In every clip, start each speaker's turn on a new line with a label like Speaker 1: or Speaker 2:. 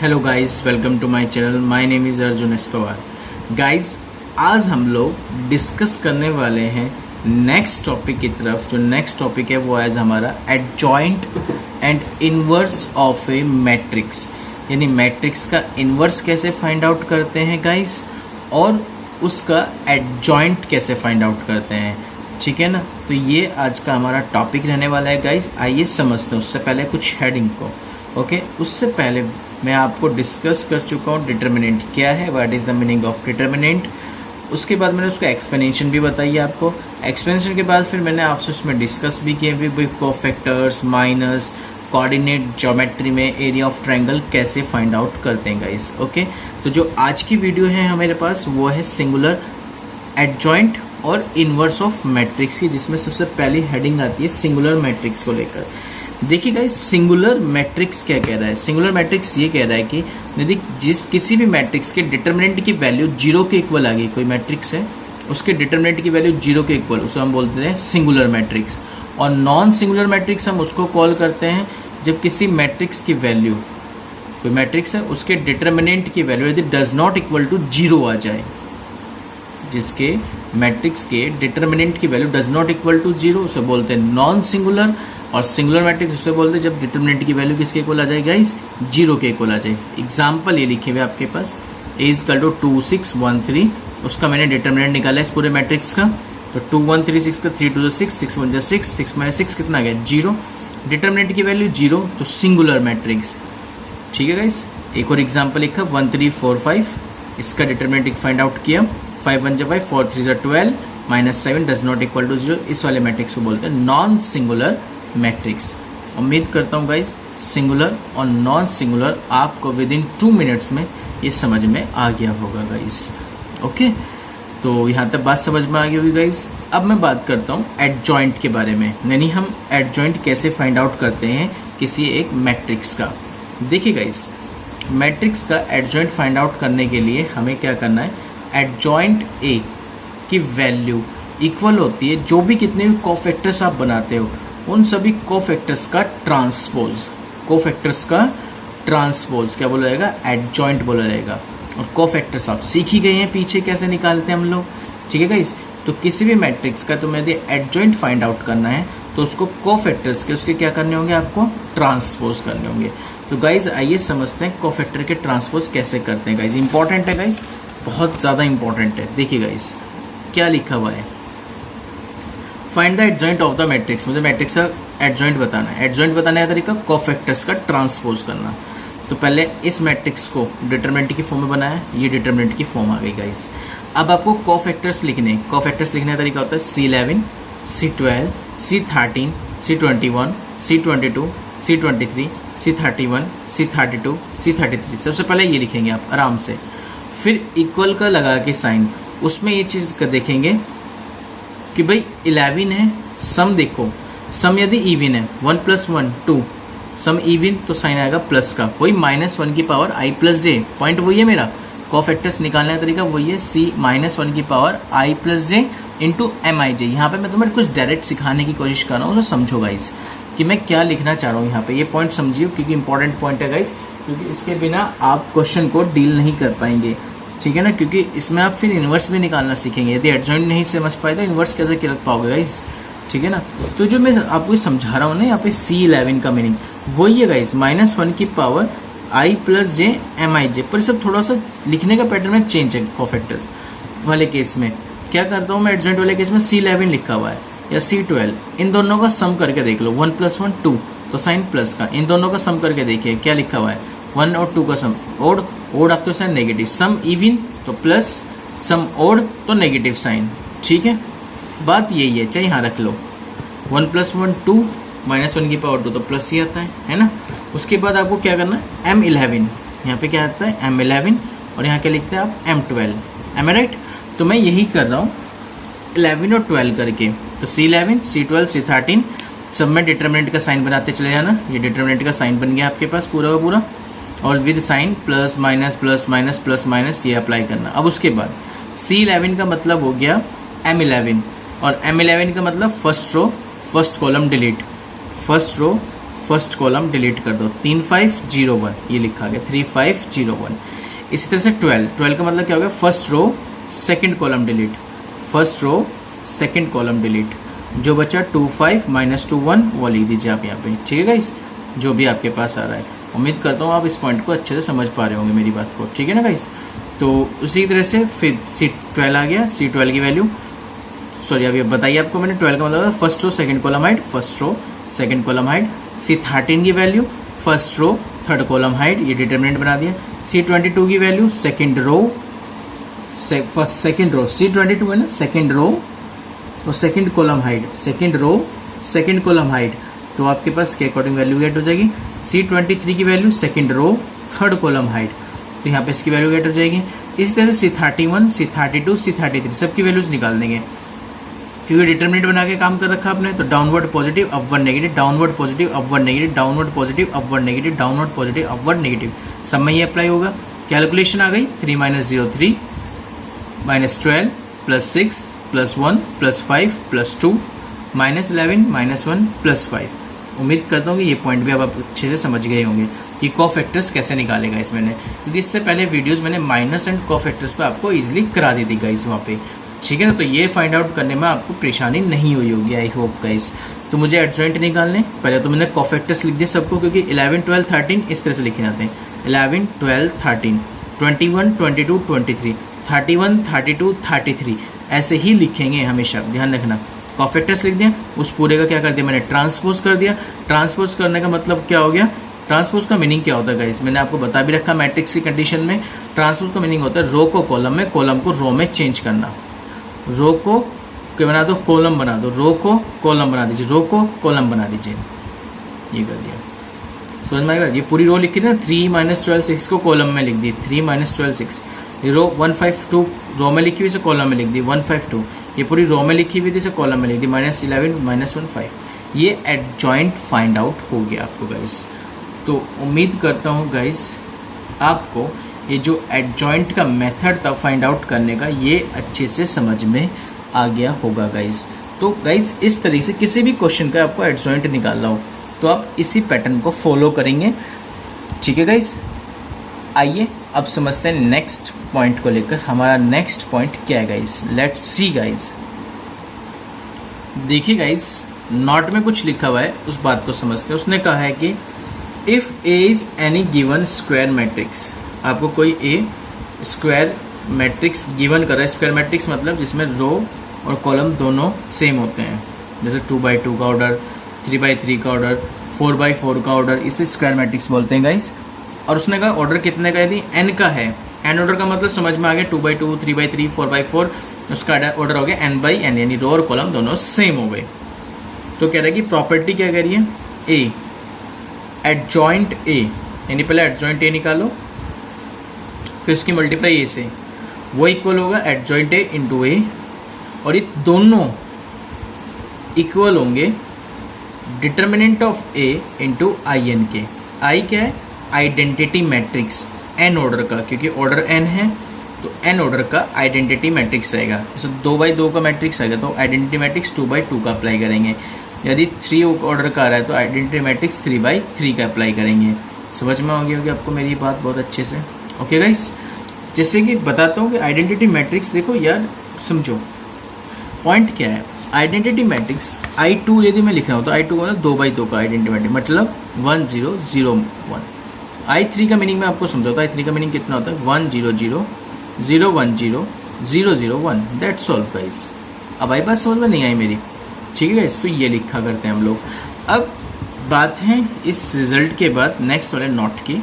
Speaker 1: Hello guys, welcome to my channel. My name is Arjun S Pawar. Guys, आज हम लोग discuss करने वाले हैं नेक्स्ट टॉपिक की तरफ। जो नेक्स्ट टॉपिक है वो आज हमारा adjoint and inverse of A matrix, यानी मैट्रिक्स का इनवर्स कैसे फाइंड आउट करते हैं गाइस, और उसका एडजॉइंट कैसे फाइंड आउट करते हैं। ठीक है ना, तो ये आज का हमारा टॉपिक रहने वाला है गाइस। आइए समझते हैं। उससे पहले कुछ हेडिंग को ओके उससे पहले मैं आपको डिस्कस कर चुका हूँ डिटर्मिनेंट क्या है, what is the meaning of determinant. उसके बाद मैंने उसका एक्सप्लेनेशन भी बताई आपको। एक्सप्लेनेशन के बाद फिर मैंने आपसे उसमें डिस्कस भी किए भी कोफैक्टर्स, माइनस, कोऑर्डिनेट ज्योमेट्री में एरिया ऑफ ट्रायंगल कैसे फाइंड आउट करते हैं गाइस। ओके, तो जो आज की वीडियो है हमारे पास वो है सिंगुलर, एडजॉइंट और इनवर्स ऑफ मैट्रिक्स की, जिसमें सबसे पहली हेडिंग आती है सिंगुलर मैट्रिक्स को लेकर। देखिए गाइस, सिंगुलर मैट्रिक्स क्या कह रहा है। सिंगुलर मैट्रिक्स ये कह रहा है कि यदि किसी भी मैट्रिक्स के डिटर्मिनेंट की वैल्यू जीरो के इक्वल आ गई, कोई मैट्रिक्स है उसके डिटर्मिनेंट की वैल्यू जीरो के इक्वल, उसे हम बोलते हैं सिंगुलर मैट्रिक्स। और नॉन सिंगुलर मैट्रिक्स हम उसको कॉल करते हैं जब किसी मैट्रिक्स की वैल्यू, कोई मैट्रिक्स है उसके डिटर्मिनेंट की वैल्यू यदि does not equal to zero आ जाए, जिसके मैट्रिक्स के डिटर्मिनेंट की value does not equal to zero, उसे बोलते हैं नॉन सिंगुलर। और सिंगुलर मैट्रिक्स उसे बोलते हैं जब डिटर्मिनेंट की वैल्यू किसके इक्वल आ जाए गाइस, जीरो के इक्वल आ जाए। एग्जाम्पल ये लिखे हुए आपके पास, ए इज इक्वल टू 2 6 1 3, उसका मैंने डिटर्मिनेंट निकाला है इस पूरे मैट्रिक्स का। तो 2 1 3 6 का 3 2 6 6 1 6 6 माइनस 6 कितना आ गया, जीरो। डिटर्मिनेंट की वैल्यू जीरो, तो सिंगुलर मैट्रिक्स। ठीक है गाइस, एक और एग्जाम्पल लिखा 1 3 4 5, इसका डिटर्मिनेंट फाइंड आउट किया। 5 1 5 4 3 12 minus 7 does not equal to zero. इस वाले मैट्रिक्स को बोलते हैं नॉन सिंगुलर मैट्रिक्स। उम्मीद करता हूँ गाइज सिंगुलर और नॉन सिंगुलर आपको विद इन 2 मिनट्स में ये समझ में आ गया होगा गाइज। ओके, तो यहाँ तक बात समझ में आ गई होगी गाइज। अब मैं बात करता हूँ एडजॉइंट के बारे में, यानी हम एडजॉइंट कैसे फाइंड आउट करते हैं किसी एक मैट्रिक्स का। देखिए गाइज, मैट्रिक्स का एडजॉइंट फाइंड आउट करने के लिए हमें क्या करना है, एडजॉइंट ए की वैल्यू इक्वल होती है जो भी कितने भी कोफैक्टर्स आप बनाते हो उन सभी कोफैक्टर्स का ट्रांसपोज। कोफैक्टर्स का ट्रांसपोज क्या बोला जाएगा, एडजॉइंट बोला जाएगा। और कोफैक्टर्स आप सीख ही गए हैं पीछे कैसे निकालते हैं हम लोग। ठीक है गाइस, तो किसी भी मैट्रिक्स का तुम्हें यदि एडजॉइंट फाइंड आउट करना है तो उसको कोफैक्टर्स के उसके क्या करने होंगे, आपको ट्रांसपोज करने होंगे। तो गाइज आइए समझते हैं कोफैक्टर के ट्रांसपोज कैसे करते हैं। गाइज इंपॉर्टेंट है गाइज, बहुत ज़्यादा इंपॉर्टेंट है। देखिए गाइज क्या लिखा हुआ है, find the adjoint of the matrix. मुझे मैट्रिक्स का एडजॉइंट बताना है। एडजॉइंट बताने का तरीका कोफैक्टर्स का ट्रांसपोज करना। तो पहले इस मैट्रिक्स को डिटरमिनेंट की फॉर्म में बनाया, ये डिटरमिनेंट की फॉर्म आ गई गाइस। अब आपको कोफैक्टर्स लिखने, कोफैक्टर्स लिखने का तरीका होता है C11 C12 C13 C21 C22 C23 C31 C32 C33। सबसे पहले ये लिखेंगे आप आराम से, फिर इक्वल का लगा के साइन, उसमें ये चीज़ देखेंगे कि भाई 11 है, सम देखो, सम यदि इवन है 1 + 1 2, सम इवन तो साइन आएगा प्लस का, वही -1 की पावर i + j। पॉइंट वही है मेरा, कोफैक्टर्स निकालने का तरीका वही है, c -1 की power i + j into MIJ। यहाँ पे मैं तुम्हें कुछ डायरेक्ट सिखाने की कोशिश कर रहा हूँ, तो समझो गाइस कि मैं क्या लिखना चाह रहा हूँ यहाँ पे। ये पॉइंट समझिए क्योंकि इंपॉर्टेंट पॉइंट है गाइस, क्योंकि इसके बिना आप क्वेश्चन को डील नहीं कर पाएंगे। ठीक है ना, क्योंकि इसमें आप फिर इन्वर्स भी निकालना सीखेंगे। यदि एडजॉइंट नहीं समझ पाए तो इन्वर्स कैसे रख पाओगे गाइस। ठीक है ना, तो जो मैं आपको समझा रहा हूँ ना यहाँ पे C11 का मीनिंग वही है गाइस, -1 की पावर i + j MIJ। पर सब थोड़ा सा लिखने का पैटर्न में चेंज है। कोफैक्टर्स वाले केस में क्या करता हूँ मैं, एडजॉइंट वाले केस में C11 लिखा हुआ है या C12, इन दोनों का सम करके देख लो। 1 + 1 2 तो साइन प्लस का, इन दोनों का सम करके देखिए क्या लिखा हुआ है, 1 और 2 का सम, ओड आप तो साइन नेगेटिव, सम इवन तो प्लस, सम ओड तो नेगेटिव साइन। ठीक है, बात यही है, चाहे यहाँ रख लो 1 + 1 2 -1 की पावर 2 तो प्लस ही आता है ना। उसके बाद आपको क्या करना है, M11, यहाँ पे क्या आता है M11, और यहाँ क्या लिखते हैं आप M12। एम आई राइट? तो मैं यही कर रहा हूँ 11 और 12 करके। तो C11 C12 C13 सब में डिटर्मिनेंट का साइन बनाते चले जाना। ये डिटर्मिनेंट का साइन बन गया आपके पास पूरा का पूरा, और with sign plus minus plus minus plus minus ये अप्लाई करना। अब उसके बाद C11 का मतलब हो गया M11, और M11 का मतलब first row first column delete, first row first column delete कर दो, 3501 ये लिखा गया 3501। इसी तरह से 12 का मतलब क्या हो गया, first row second column delete, first row second column delete, जो बचा 25 माइनस 21 वो लिख दीजिए आप यहाँ पे, ठीक है गाइस, जो भी आपके पास आ रहा है। उम्मीद करता हूँ आप इस पॉइंट को अच्छे से समझ पा रहे होंगे मेरी बात को, ठीक है ना गाइस। तो उसी तरह से फिर C12 आ गया, C12 की वैल्यू, सॉरी अभी बताइए आपको मैंने 12 का मतलब first row second column hide, first row second column hide. C13 की value first row third column hide, ये डिटरमिनेंट बना दिया। C22 की value second row first second row, C22 है ना सेकंड रो और second column hide, second row second column hide, तो आपके पास के अकॉर्डिंग वैल्यू गेट हो जाएगी। C23 की value second row third column hide, तो यहाँ पे इसकी वैल्यू गेट हो जाएगी। इसी तरह से C31, C32, C33 सबकी वैल्यूज निकाल देंगे, क्योंकि डिटरमिनेंट बना के काम कर रखा आपने। तो downward positive upward negative, downward positive upward negative, downward positive upward negative, downward positive upward negative, सब में ये अप्लाई होगा। कैलकुलेशन आ गई 3 - 03 -12 +6 +1 +5 +2 -11 -1 +5। उम्मीद करता हूँ कि ये पॉइंट भी आप अच्छे से समझ गए होंगे कि कोफैक्टर्स कैसे निकालेगा इस मैंने, क्योंकि इससे पहले वीडियोस मैंने माइनस एंड कोफैक्टर्स पे आपको इजीली करा दी थी गाइस वहाँ पे, ठीक है ना। तो ये फाइंड आउट करने में आपको परेशानी नहीं हुई होगी आई होप गाइस। तो मुझे एडजॉइंट निकालने, पहले तो मैंने कोफैक्टर्स लिख दिए सबको, क्योंकि 11 12 13 इस तरह से लिखे जाते हैं, 11 12 13 21 22 23 31 32 33 ऐसे ही लिखेंगे हमेशा, ध्यान रखना। कोफैक्टर्स लिख दिया, उस पूरे का क्या कर दिया मैंने, ट्रांसपोज कर दिया। ट्रांसपोज करने का मतलब क्या हो गया, ट्रांसपोज का मीनिंग क्या होता है गाइस, मैंने आपको बता भी रखा मैट्रिक्स की कंडीशन में। ट्रांसपोज का मीनिंग होता है रो को कॉलम में, कॉलम को रो में चेंज करना। रो को क्या बना दो, कॉलम बना दो, रो को कॉलम बना दीजिए, रो को कॉलम बना दीजिए, ये कर दिया, समझ में आएगा। ये पूरी रो लिखी ना, 3 - 12 6 को कॉलम में लिख दी, 3 - 12 6, रो 152 रो में लिखी हुई, इसे कॉलम में लिख दी 152, ये पूरी रो में लिखी हुई थी, इसे कॉलम में लिख दी -11 -1 5। ये एडजॉइंट फाइंड आउट हो गया आपको गाइस। तो उम्मीद करता हूँ गाइस आपको ये जो एडजॉइंट का मेथड था फाइंड आउट करने का, ये अच्छे से समझ में आ गया होगा गाइस। तो गाइस इस तरीके से किसी भी क्वेश्चन का आपको एडजॉइंट निकालना हो तो आप इसी पैटर्न को फॉलो करेंगे, ठीक है गाइस। आइए अब समझते हैं नेक्स्ट पॉइंट को लेकर, हमारा नेक्स्ट पॉइंट क्या है गाइस, लेट्स सी गाइस। देखिए गाइस नोट में कुछ लिखा हुआ है, उस बात को समझते हैं। उसने कहा है कि if A is any given square matrix, आपको कोई ए स्क्वायर मैट्रिक्स गिवन कर रहा है। स्क्वायर मैट्रिक्स मतलब जिसमें रो और कॉलम दोनों सेम होते हैं, जैसे 2x2 का ऑर्डर, 3x3 का ऑर्डर, 4x4 का ऑर्डर, इसे स्क्वायर मैट्रिक्स बोलते हैं गाइस। और उसने कहा ऑर्डर कितने का, यदि n का है, n ऑर्डर का मतलब समझ में आ गया, 2x2 3x3 4x4, उसका ऑर्डर हो गया n/n, यानी रो और कॉलम दोनों सेम हो गए। तो कह रहा है कि प्रॉपर्टी क्या कह रही है, ए एडजॉइंट ए, यानी पहले एडजॉइंट ए निकालो, फिर उसकी मल्टीप्लाई ए से, वो इक्वल होगा एडजॉइंट ए इंटू ए, और ये दोनों इक्वल होंगे determinant of A into I N के। आई क्या है, आइडेंटिटी मैट्रिक्स एन ऑर्डर का, क्योंकि ऑर्डर एन है तो एन ऑर्डर का आइडेंटिटी मैट्रिक्स आएगा। जैसे 2x2 का मैट्रिक्स आएगा तो आइडेंटिटी मैट्रिक्स 2x2 का अप्लाई करेंगे। यदि 3 ऑर्डर का आ रहा है तो आइडेंटिटी मैट्रिक्स 3x3 का अप्लाई करेंगे। समझ में आ गई होगी आपको मेरी बात बहुत अच्छे से, ओके गाइस। जैसे कि बताता हूँ कि आइडेंटिटी मैट्रिक्स देखो यार, समझो पॉइंट क्या है। आइडेंटिटी मैट्रिक्स I2 यदि मैं लिख रहा हूँ तो I2 मतलब 2x2 का आइडेंटिटी मैट्रिक्स मतलब 1 0 0 1। I3 का मीनिंग मैं आपको समझाता हूँ। I3 का मीनिंग कितना होता है, 1 0 0 0 1 0 0 0 1, दैट्स ऑल गाइस। अब आई बात समझ में नहीं आई मेरी, ठीक है गाइस। तो ये लिखा करते हैं हम लोग। अब बात है इस रिजल्ट के बाद नेक्स्ट वाले नोट की।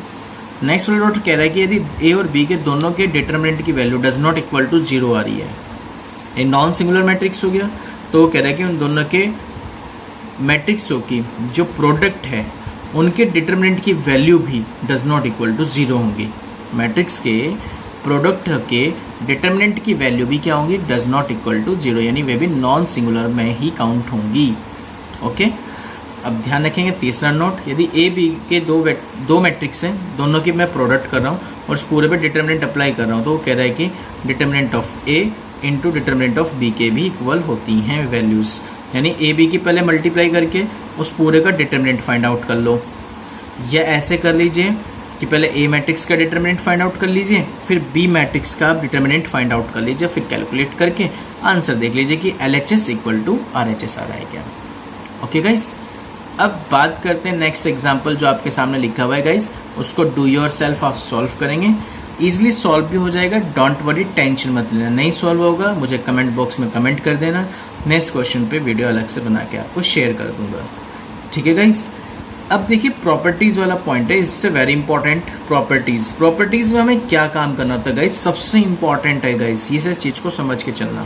Speaker 1: नेक्स्ट वाला नोट कह रहा है कि यदि ए और बी के दोनों के डिटर्मिनेंट की value does not equal to 0 आ रही है, ये नॉन सिंगुलर मैट्रिक्स हो गया, तो वो कह रहा है कि उन दोनों के मैट्रिक्सों की जो प्रोडक्ट है उनके डिटर्मिनेंट की वैल्यू भी डज नॉट इक्वल टू 0 होंगी। मैट्रिक्स के प्रोडक्ट के डिटर्मिनेंट की वैल्यू भी क्या होंगी, डज नॉट इक्वल टू 0, यानी वे भी नॉन सिंगुलर में ही काउंट होंगी, ओके। अब ध्यान रखेंगे तीसरा नोट, यदि ए बी के दो मैट्रिक्स हैं, दोनों की मैं प्रोडक्ट कर रहा हूँ और उस पूरे पे डिटर्मिनेंट अप्लाई कर रहा हूँ, तो वो कह रहा है कि determinant of A into determinant of B के भी इक्वल होती हैं वैल्यूज़। यानी ए बी की पहले मल्टीप्लाई करके उस पूरे का डिटरमिनेंट फाइंड आउट कर लो, या ऐसे कर लीजिए कि पहले ए मैट्रिक्स का डिटरमिनेंट फाइंड आउट कर लीजिए, फिर बी मैट्रिक्स का डिटरमिनेंट फाइंड आउट कर लीजिए, फिर कैलकुलेट करके आंसर देख लीजिए कि LHS इक्वल टू RHS आ रहा है क्या। ओके गाइस, अब बात करते हैं नेक्स्ट एग्जाम्पल जो आपके सामने लिखा हुआ है गाइस, उसको डू योर सेल्फ आप सॉल्व करेंगे। ईजिली सॉल्व भी हो जाएगा, डोंट वरी, टेंशन मत लेना। नहीं सॉल्व होगा मुझे कमेंट बॉक्स में कमेंट कर देना, नेक्स्ट क्वेश्चन पे वीडियो अलग से बना के आपको शेयर कर दूंगा। ठीक है गाइस, अब देखिए प्रॉपर्टीज वाला पॉइंट है, इससे वेरी इंपॉर्टेंट प्रॉपर्टीज में हमें क्या काम करना होता है गाइस, सबसे इंपॉर्टेंट है गाइस ये सब चीज को समझ के चलना।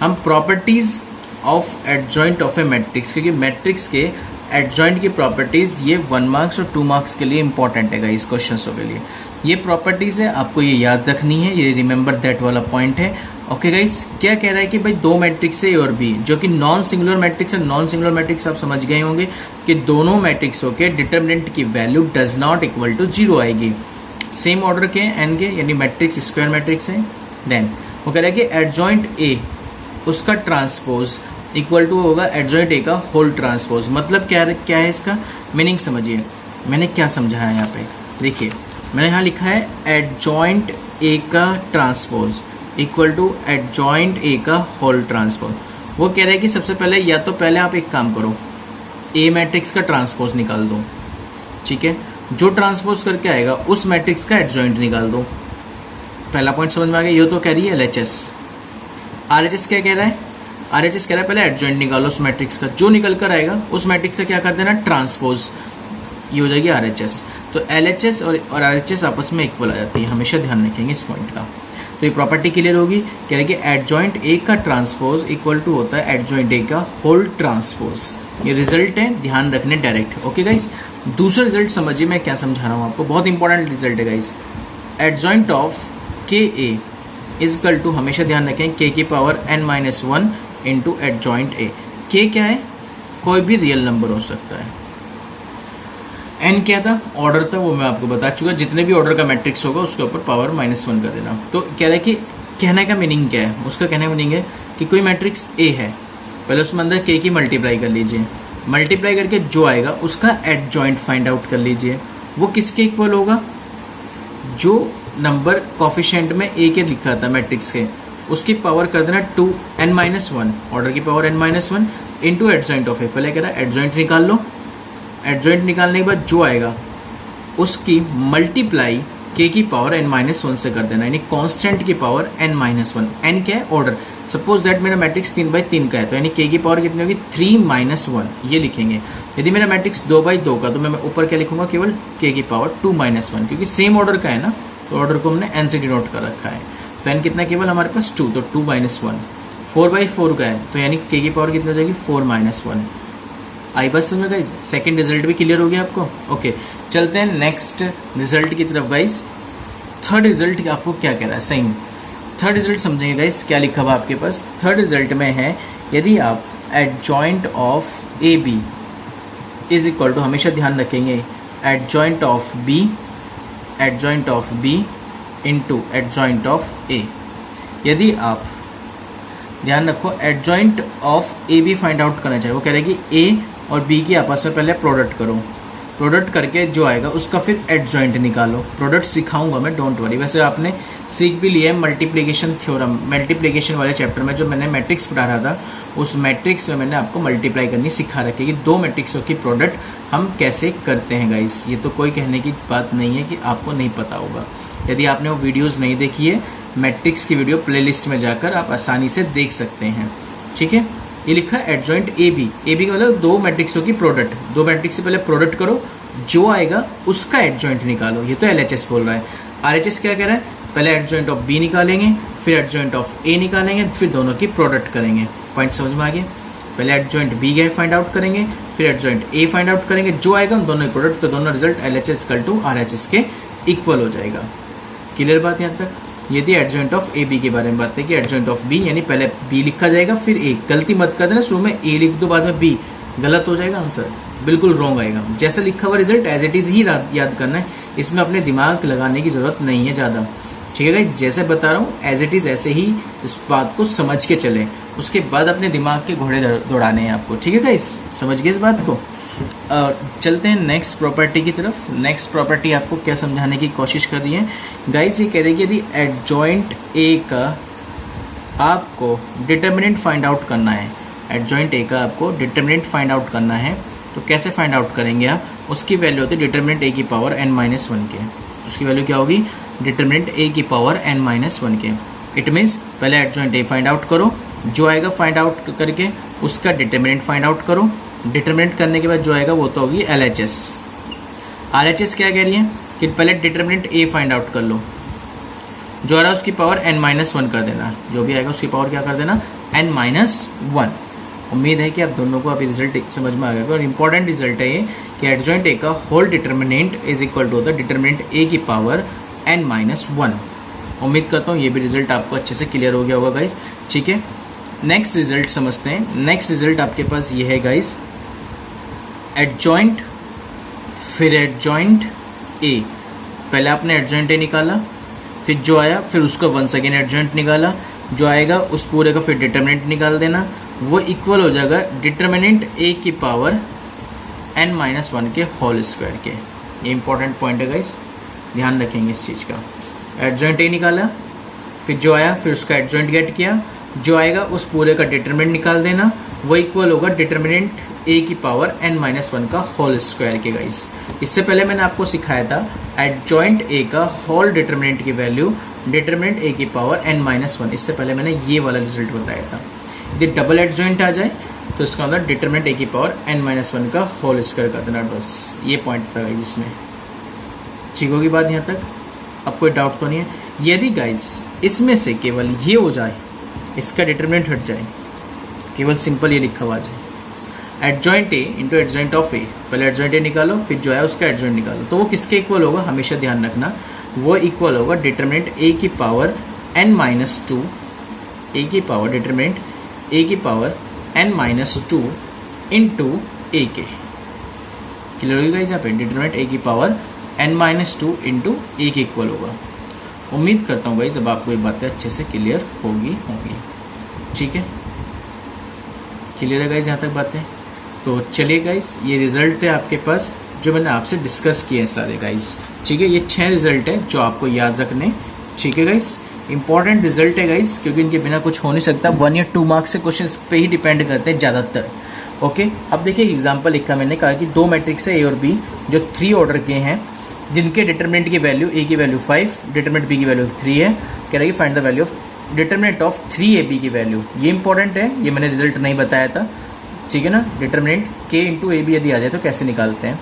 Speaker 1: हम properties of adjoint of A matrix, क्योंकि मैट्रिक्स के एडजॉइंट की प्रॉपर्टीज ये 1 मार्क्स और 2 मार्क्स के लिए इंपॉर्टेंट है गाइस, क्वेश्चंसों के लिए ये प्रॉपर्टीज है, आपको ये याद रखनी है, ये रिमेंबर दैट वाला पॉइंट है। ओके गाइस, क्या कह रहा है कि भाई दो मैट्रिक्स है और भी, जो कि नॉन सिंगुलर मैट्रिक्स है। नॉन सिंगुलर मैट्रिक्स आप समझ गए होंगे कि दोनों मैट्रिक्सों के डिटरमिनेंट की value does not equal to 0 आएगी। सेम ऑर्डर के एन के, यानी मैट्रिक्स स्क्वायर मैट्रिक्स है। देन वो कह रहा है कि एडजॉइंट ए उसका ट्रांसपोज इक्वल टू होगा एडजॉइंट ए का होल ट्रांसपोज। मतलब क्या है इसका मीनिंग समझिए, मैंने क्या समझाया यहाँ पे। देखिए मैंने यहाँ लिखा है एडजॉइंट ए का transpose equal to adjoint A का होल ट्रांसपोज। वो कह रहे हैं कि सबसे पहले या तो पहले आप एक काम करो, ए मैट्रिक्स का ट्रांसपोज निकाल दो, ठीक है, जो ट्रांसपोज करके आएगा उस मैट्रिक्स का एडजॉइंट निकाल दो। पहला पॉइंट समझ में आ गया। ये तो कह रही है LHS। RHS क्या कह रहा है, RHS कह रहा है पहले एडजॉइंट निकालो उस मैट्रिक्स का, जो निकल कर आएगा उस मैट्रिक्स से क्या कर देना, ट्रांसपोज, ये हो जाएगी RHS। तो LHS और RHS आपस में इक्वल आ जाती है, हमेशा ध्यान रखेंगे इस पॉइंट का। तो ये प्रॉपर्टी क्लियर होगी, कह रहे कि एडजॉइंट ए का ट्रांसपोज इक्वल टू होता है एडजॉइंट ए का होल ट्रांसपोज। ये रिजल्ट है, ध्यान रखने डायरेक्ट। ओके गाइस, दूसरा रिजल्ट समझिए मैं क्या समझा रहा हूँ आपको, बहुत इंपॉर्टेंट रिजल्ट है गाइस। एडजॉइंट ऑफ के ए इज इक्वल टू, हमेशा ध्यान रखें, के की power n-1 into adjoint A. के क्या है, कोई भी रियल नंबर हो सकता है। एन क्या था, ऑर्डर था, वो मैं आपको बता चुका, जितने भी ऑर्डर का मैट्रिक्स होगा उसके ऊपर पावर -1 कर देना। तो कह रहा है कि कहने का मीनिंग क्या है, उसका कहने का मीनिंग है कि कोई मैट्रिक्स ए है, पहले उसमें अंदर के की मल्टीप्लाई कर लीजिए, मल्टीप्लाई करके जो आएगा उसका एडजॉइंट फाइंड आउट कर लीजिए। वो किसके इक्वल होगा, जो नंबर कॉफिशिएंट में ए के लिखा था मैट्रिक्स के, उसकी पावर कर देना 2n-1, ऑर्डर की power n-1 into adjoint of A. पहले कह रहा है एडजॉइंट निकाल लो, एडजॉइंट निकालने के बाद जो आएगा उसकी मल्टीप्लाई के की पावर n-1 से कर देना, यानी कांस्टेंट की पावर n-1। n क्या है, ऑर्डर। सपोज दैट मेरा मैट्रिक्स 3/3 का है, तो यानी के की पावर कितनी होगी, 3-1 ये लिखेंगे। यदि मेरा मैट्रिक्स 2/2 का, तो मैं ऊपर क्या लिखूंगा, केवल के की पावर 2-1, क्योंकि सेम ऑर्डर का है ना, तो ऑर्डर को हमने n से डिनोट कर रखा है। तो n कितना केवल हमारे पास 2, तो 2-1। 4/4 का है, तो यानी के की पावर कितनी हो जाएगी, 4-1। आई बस समझ गाइस, सेकंड रिजल्ट भी क्लियर हो गया आपको। ओके, चलते हैं नेक्स्ट रिजल्ट की तरफ गाइस। थर्ड रिजल्ट आपको क्या कह रहा है, सेम थर्ड रिजल्ट समझेंगे गाइस। क्या लिखा हुआ आपके पास, थर्ड रिजल्ट में है, यदि आप adjoint of A B is equal to, हमेशा ध्यान रखेंगे, adjoint of B into adjoint of A. यदि आप ध्यान रखो adjoint of A B find out करना चाहिए, वो कह रहे हैं कि ए और बी की आपस में पहले प्रोडक्ट करो, प्रोडक्ट करके जो आएगा उसका फिर एडजॉइंट निकालो। प्रोडक्ट सिखाऊंगा मैं, डोंट वरी। वैसे आपने सीख भी लिया है मल्टीप्लिकेशन थ्योरम, मल्टीप्लिकेशन वाले चैप्टर में जो मैंने मैट्रिक्स पढ़ा रहा था, उस मैट्रिक्स में मैंने आपको मल्टीप्लाई करनी सिखा रखी है कि दो मैट्रिक्सों की प्रोडक्ट हम कैसे करते हैं गाइस। ये तो कोई कहने की बात नहीं है कि आपको नहीं पता होगा। यदि आपने वो वीडियोज़ नहीं देखी है, मैट्रिक्स की वीडियो प्लेलिस्ट में जाकर आप आसानी से देख सकते हैं, ठीक है। ये लिखा है एडजॉइंट ए बी का मतलब दो मैट्रिक्सों की प्रोडक्ट, दो मैट्रिक्स से पहले प्रोडक्ट करो, जो आएगा उसका एडजॉइंट निकालो। ये तो LHS बोल रहा है। RHS क्या कह रहा है, पहले एडजॉइंट ऑफ बी निकालेंगे, फिर एडजॉइंट ऑफ ए निकालेंगे, फिर दोनों की प्रोडक्ट करेंगे। पॉइंट समझ में आ गया। पहले एडजॉइंट बी के फाइंड आउट करेंगे, फिर एडजॉइंट ए फाइंड आउट करेंगे, जो आएगा उन दोनों की प्रोडक्ट, तो दोनों रिजल्ट LHS = RHS के इक्वल हो जाएगा। क्लियर बात यहाँ तक। ये थी एडजॉइंट ऑफ ए बी के बारे में बात है कि एडजॉइंट ऑफ बी यानी पहले बी लिखा जाएगा फिर ए। गलती मत कर देना, शुरू में ए लिख दो बाद में बी, गलत हो जाएगा आंसर, बिल्कुल रॉन्ग आएगा। जैसा लिखा हुआ रिजल्ट एज इट इज ही याद करना है, इसमें अपने दिमाग लगाने की जरूरत नहीं है ज़्यादा, ठीक है गाइस। जैसे बता रहा हूँ एज इट इज ऐसे ही इस बात को समझ के चलें। उसके बाद अपने दिमाग के घोड़े दौड़ाने हैं आपको, ठीक है गाइस, समझ गए इस बात को। चलते हैं नेक्स्ट प्रॉपर्टी की तरफ। नेक्स्ट प्रॉपर्टी आपको क्या समझाने की कोशिश कर रही है गाइस, ये कह रही है कि यदि एडजॉइंट ए का आपको डिटर्मिनेंट फाइंड आउट करना है, एडजॉइंट ए का आपको डिटर्मिनेंट फाइंड आउट करना है, तो कैसे फाइंड आउट करेंगे आप, उसकी वैल्यू होती है डिटर्मिनेंट ए की पावर n-1 के। उसकी वैल्यू क्या होगी, डिटर्मिनेंट ए की पावर n-1 के। इट मीन्स पहले एडजॉइंट ए फाइंड आउट करो, जो आएगा फाइंड आउट करके उसका डिटर्मिनेंट फाइंड आउट करो, डिटर्मिनेंट करने के बाद जो आएगा वो तो होगी LHS। RHS क्या कह रही है कि पहले डिटर्मिनेंट ए फाइंड आउट कर लो, जो आ रहा है उसकी पावर n-1 कर देना, जो भी आएगा उसकी पावर क्या कर देना, n-1। उम्मीद है कि आप दोनों को अभी रिजल्ट समझ में आ गया और इंपॉर्टेंट रिजल्ट है ये कि एडजॉइंट ए का whole determinant is equal to the determinant A की पावर n-1। उम्मीद करता हूँ ये भी रिजल्ट आपको अच्छे से क्लियर हो गया होगा गाइस, ठीक है। नेक्स्ट रिजल्ट समझते हैं। नेक्स्ट रिजल्ट आपके पास ये है गाइस, एडजॉइंट फिर एडजॉइंट ए, पहले आपने एडजॉइंट ए निकाला, फिर जो आया फिर उसका वंस अगेन एडजॉइंट निकाला, जो आएगा उस पूरे का फिर डिटर्मिनेंट निकाल देना, वो इक्वल हो जाएगा डिटर्मिनेंट ए की पावर n-1 के होल स्क्वायर के। ये इंपॉर्टेंट पॉइंट है गाइस, ध्यान रखेंगे इस चीज़ का। एडजॉइंट ए निकाला, फिर जो आया फिर उसका एडजॉइंट गेट किया, जो आएगा उस पूरे का डिटर्मिनेंट निकाल देना, वो इक्वल होगा डिटर्मिनेंट ए की पावर n-1 का होल स्क्वायर के गाइस। इससे पहले मैंने आपको सिखाया था एडजॉइंट ए का होल डिटर्मिनेंट की वैल्यू डिटर्मिनेंट ए की पावर n-1। इससे पहले मैंने ये वाला रिजल्ट बताया था। यदि डबल एडजॉइंट आ जाए तो इसका मतलब डिटर्मिनेंट ए की पावर n-1 का होल स्क्वायर कर देना, बस ये पॉइंट था गाइस इसमें। ठीक होगी बात यहाँ तक, अब कोई डाउट तो नहीं है। यदि गाइस इसमें से केवल ये हो जाए, इसका डिटर्मिनेंट हट जाए, केवल सिंपल ये लिखा हुआ आ जाए adjoint A into adjoint of A, पहले एडजॉइंट ए निकालो फिर जो है उसका एडजॉइंट निकालो, तो वो किसके इक्वल होगा, हमेशा ध्यान रखना, वो इक्वल होगा डिटर्मिनेंट ए की पावर n-2, ए की पावर डिटर्मिनेंट ए की पावर n-2 इंटू ए के। क्लियर होगी गाइस, यहाँ पे डिटर्मिनेंट ए की पावर n-2 इंटू ए के इक्वल होगा। उम्मीद करता हूँ गाइस अब आपको ये बातें अच्छे से क्लियर होंगी। ठीक है, क्लियर है गाइस यहाँ तक बातें। तो चलिए गाइस, ये रिजल्ट है आपके पास जो मैंने आपसे डिस्कस किए हैं सारे गाइस, ठीक है। ये 6 रिजल्ट है जो आपको याद रखने, ठीक है गाइस। इंपॉर्टेंट रिजल्ट है गाइस, क्योंकि इनके बिना कुछ हो नहीं सकता। 1 या 2 मार्क्स से क्वेश्चन पे ही डिपेंड करते हैं ज़्यादातर। ओके, अब देखिए एग्जाम्पल लिखा मैंने, कहा कि 2 मैट्रिक्स है ए और बी जो 3 ऑर्डर के हैं, जिनके डिटर्मिनेंट की वैल्यू ए की वैल्यू 5, डिटर्मिनेंट बी की वैल्यू 3 है। कह रहा है find the value of determinant of 3ab की वैल्यू। ये इंपॉर्टेंट है, ये मैंने रिजल्ट नहीं बताया था, ठीक है ना। Determinant k into A B यदि आ जाए तो कैसे निकालते हैं,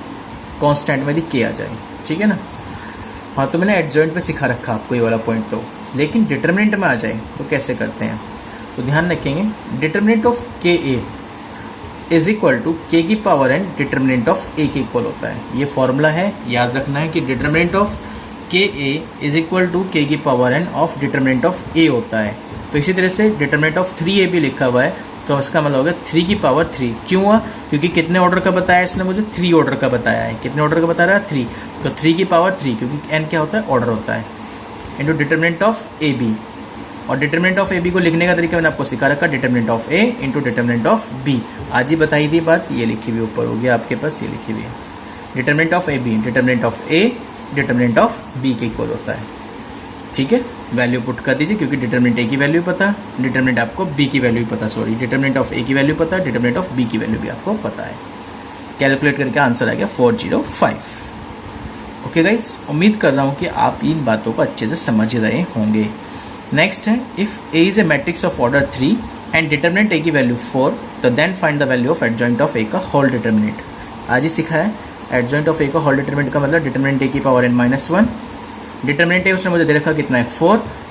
Speaker 1: कॉन्स्टेंट में यदि k आ जाए, ठीक है ना। हाँ, तो मैंने एडजॉइंट पे सिखा रखा आपको ये वाला पॉइंट, तो लेकिन डिटर्मिनेंट में आ जाए तो कैसे करते हैं, तो ध्यान रखेंगे डिटर्मिनेंट ऑफ के ए इज इक्वल टू के की पावर n डिटर्मिनेंट ऑफ ए के इक्वल होता है। ये फॉर्मूला है, याद रखना है कि डिटर्मिनेंट ऑफ के ए इज इक्वल टू के की power n of determinant of A होता है। तो इसी तरह से डिटर्मिनेंट ऑफ 3ab लिखा हुआ है, तो इसका मतलब होगा 3 की पावर 3। क्यों हुआ, क्योंकि कितने ऑर्डर का बताया इसने मुझे, 3 ऑर्डर का बताया है। कितने ऑर्डर का बता रहा है, 3, तो 3 की पावर 3, क्योंकि n क्या होता है, ऑर्डर होता है, into determinant of A B. और डिटर्मिनेंट ऑफ ए बी को लिखने का तरीका मैंने आपको सिखा रखा, determinant of A into determinant of B. आज ही बताई थी बात, ये लिखी हुई ऊपर हो गया आपके पास, ये लिखी हुई है determinant of A B determinant of A determinant of B के इक्वल होता है, ठीक है। वैल्यू पुट कर दीजिए, क्योंकि डिटर्मिनेंट ए की वैल्यू पता, डिटर्मिनेंट आपको बी की वैल्यू पता, सॉरी डिटर्मिनेंट ऑफ ए की वैल्यू पता, डिटर्मिनेंट ऑफ बी की वैल्यू भी आपको पता है। कैलकुलेट करके आंसर आ गया 405। ओके गाइस, उम्मीद कर रहा हूँ कि आप इन बातों को अच्छे से समझ रहे होंगे। नेक्स्ट है, if A is a matrix of order 3 and determinant A की वैल्यू 4, तो then find the value of adjoint of A का होल डिटर्मिनेंट। आज ही सीखा है, एडजॉइंट ऑफ ए का होल डिटर्मिनेंट का मतलब डिटर्मिनेंट ए की पावर n-1, डिटर्मिनेंट ए उसने मुझे दे रखा कितना है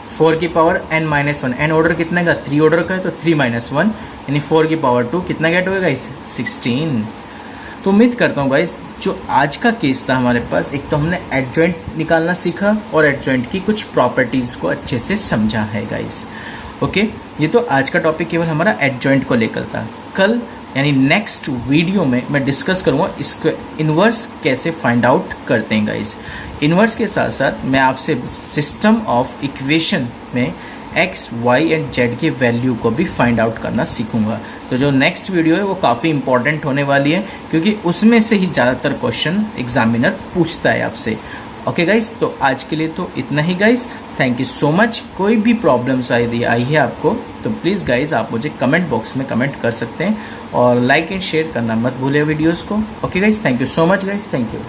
Speaker 1: 4 की पावर n-1, n ऑर्डर कितने का, 3 ऑर्डर का है, तो 3-1 यानी 4 की पावर 2, कितना गेट होगा गाइस, 16। तो उम्मीद करता हूँ गाइस जो आज का केस था हमारे पास, एक तो हमने एडजॉइंट निकालना सीखा और एडजॉइंट की कुछ प्रॉपर्टीज को अच्छे से समझा है गाइस। ओके, ये तो आज का टॉपिक केवल हमारा एडजॉइंट को लेकर था। कल यानी नेक्स्ट वीडियो में मैं डिस्कस करूँगा इसको इन्वर्स कैसे फाइंड आउट करते हैं गाइस। इन्वर्स के साथ साथ मैं आपसे सिस्टम ऑफ इक्वेशन में एक्स वाई एंड जेड के वैल्यू को भी फाइंड आउट करना सीखूंगा। तो जो नेक्स्ट वीडियो है वो काफ़ी इंपॉर्टेंट होने वाली है, क्योंकि उसमें से ही ज़्यादातर क्वेश्चन एग्जामिनर पूछता है आपसे। ओके गाइज, तो आज के लिए तो इतना ही guys. Thank you so much. कोई भी प्रॉब्लम्स आई है आपको तो प्लीज़ गाइज आप मुझे कमेंट बॉक्स में कमेंट कर सकते हैं, और लाइक एंड शेयर करना मत भूलिए वीडियोस को। Okay guys, thank you so much guys, thank you.